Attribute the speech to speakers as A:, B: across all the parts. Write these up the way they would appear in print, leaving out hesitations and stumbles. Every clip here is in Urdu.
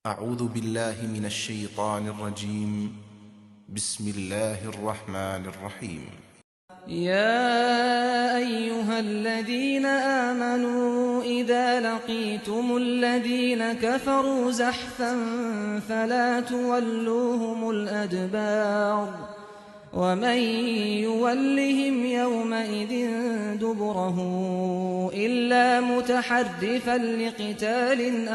A: اعوذ باللہ من الشیطان الرجیم بسم اللہ الرحمن الرحیم
B: يا أيها الذين آمنوا إذا لقيتم الذين كفروا زحفا فلا تولوهم الأدبار ومن يولهم يومئذ دبره إلا متحرفا لقتال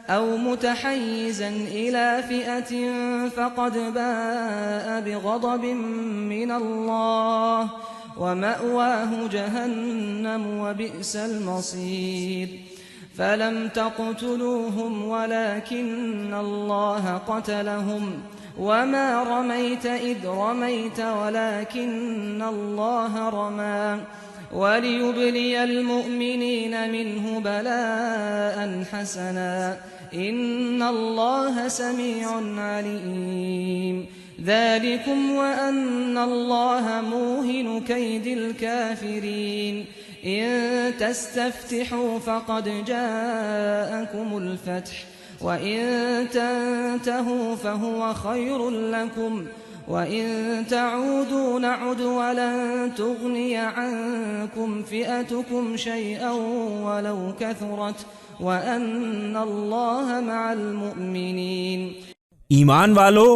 B: أو متحيزا إلى فئة فقد باء بغضب من الله ومأواه جهنم وبئس المصير فلم تقتلوهم ولكن الله قتلهم وما رميت إذ رميت ولكن الله رمى وليبلي المؤمنين منه بلاء حسنا إن الله سميع عليم ذلكم وأن الله موهن كيد الكافرين إن تستفتحوا فقد جاءكم الفتح وإن تنتهوا فهو خير لكم وَإِن تَعُودُوا نَعُدْ وَلَن تُغْنِيَ عَنكُمْ فِئَتُكُمْ شَيْئًا وَلَوْ كَثُرَتْ وَأَنَّ اللَّهَ مَعَ الْمُؤْمِنِينَ
C: ایمان والو،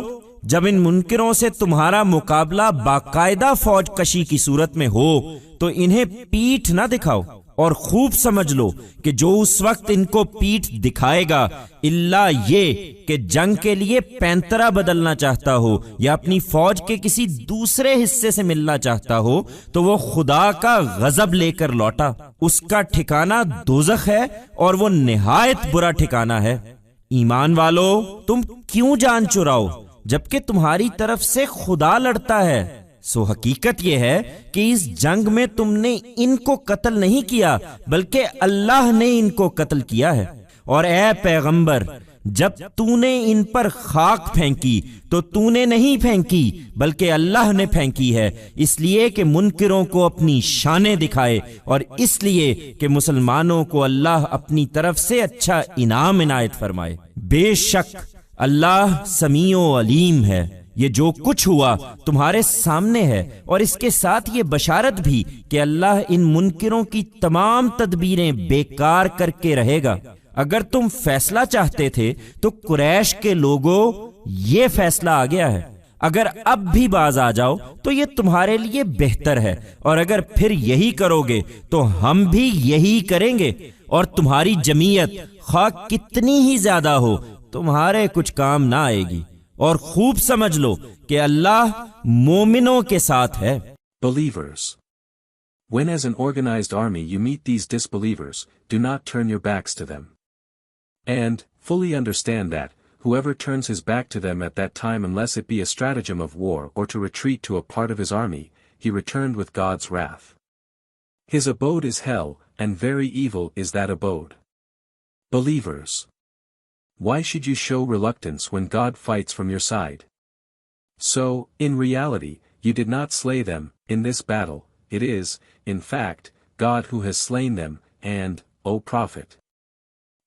C: جب ان منکروں سے تمہارا مقابلہ باقاعدہ فوج کشی کی صورت میں ہو تو انہیں پیٹھ نہ دکھاؤ، اور خوب سمجھ لو کہ جو اس وقت ان کو پیٹھ دکھائے گا الا یہ کہ جنگ کے لیے پینترا بدلنا چاہتا ہو یا اپنی فوج کے کسی دوسرے حصے سے ملنا چاہتا ہو تو وہ خدا کا غضب لے کر لوٹا، اس کا ٹھکانہ دوزخ ہے اور وہ نہایت برا ٹھکانہ ہے۔ ایمان والو، تم کیوں جان چراؤ جبکہ تمہاری طرف سے خدا لڑتا ہے؟ سو حقیقت یہ ہے کہ اس جنگ میں تم نے ان کو قتل نہیں کیا بلکہ اللہ نے ان کو قتل کیا ہے۔ اور اے پیغمبر، جب تو نے ان پر خاک پھینکی تو تو نے نہیں پھینکی بلکہ اللہ نے پھینکی ہے، اس لیے کہ منکروں کو اپنی شانیں دکھائے اور اس لیے کہ مسلمانوں کو اللہ اپنی طرف سے اچھا انعام عنایت فرمائے۔ بے شک اللہ سمیع و علیم ہے۔ یہ جو کچھ ہوا تمہارے سامنے ہے، اور اس کے ساتھ یہ بشارت بھی کہ اللہ ان منکروں کی تمام تدبیریں بیکار کر کے رہے گا۔ اگر تم فیصلہ چاہتے تھے تو قریش کے لوگوں، یہ فیصلہ آ گیا ہے، اگر اب بھی باز آ جاؤ تو یہ تمہارے لیے بہتر ہے، اور اگر پھر یہی کرو گے تو ہم بھی یہی کریں گے، اور تمہاری جمعیت خواہ کتنی ہی زیادہ ہو تمہارے کچھ کام نہ آئے گی، اور خوب سمجھ لو کہ اللہ مومنوں کے ساتھ ہے۔
D: Believers. When as an organized army you meet these disbelievers, do not turn your backs to them. And, fully understand that, whoever turns his back to them at that time unless it be a stratagem of war or to retreat to a part of his army, he returned with God's wrath. His abode is hell, and very evil is that abode. Believers. Why should you show reluctance when God fights from your side? So, in reality, you did not slay them in this battle, it is, in fact, God who has slain them, and, O Prophet,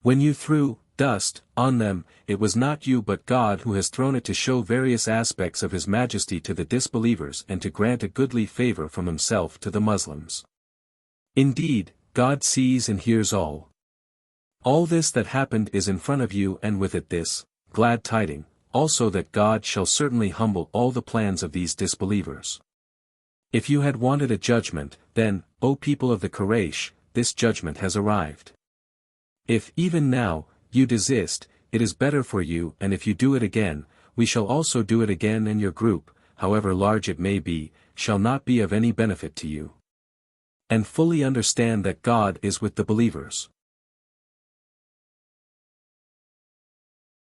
D: when you threw dust on them, it was not you but God who has thrown it to show various aspects of his majesty to the disbelievers and to grant a goodly favor from himself to the Muslims. Indeed, God sees and hears all. All this that happened is in front of you, and with it this glad tiding, also that God shall certainly humble all the plans of these disbelievers. If you had wanted a judgment, then, O people of the Quraysh, this judgment has arrived. If even now you desist, it is better for you, and if you do it again, we shall also do it again, and your group, however large it may be, shall not be of any benefit to you. And fully understand that God is with the believers.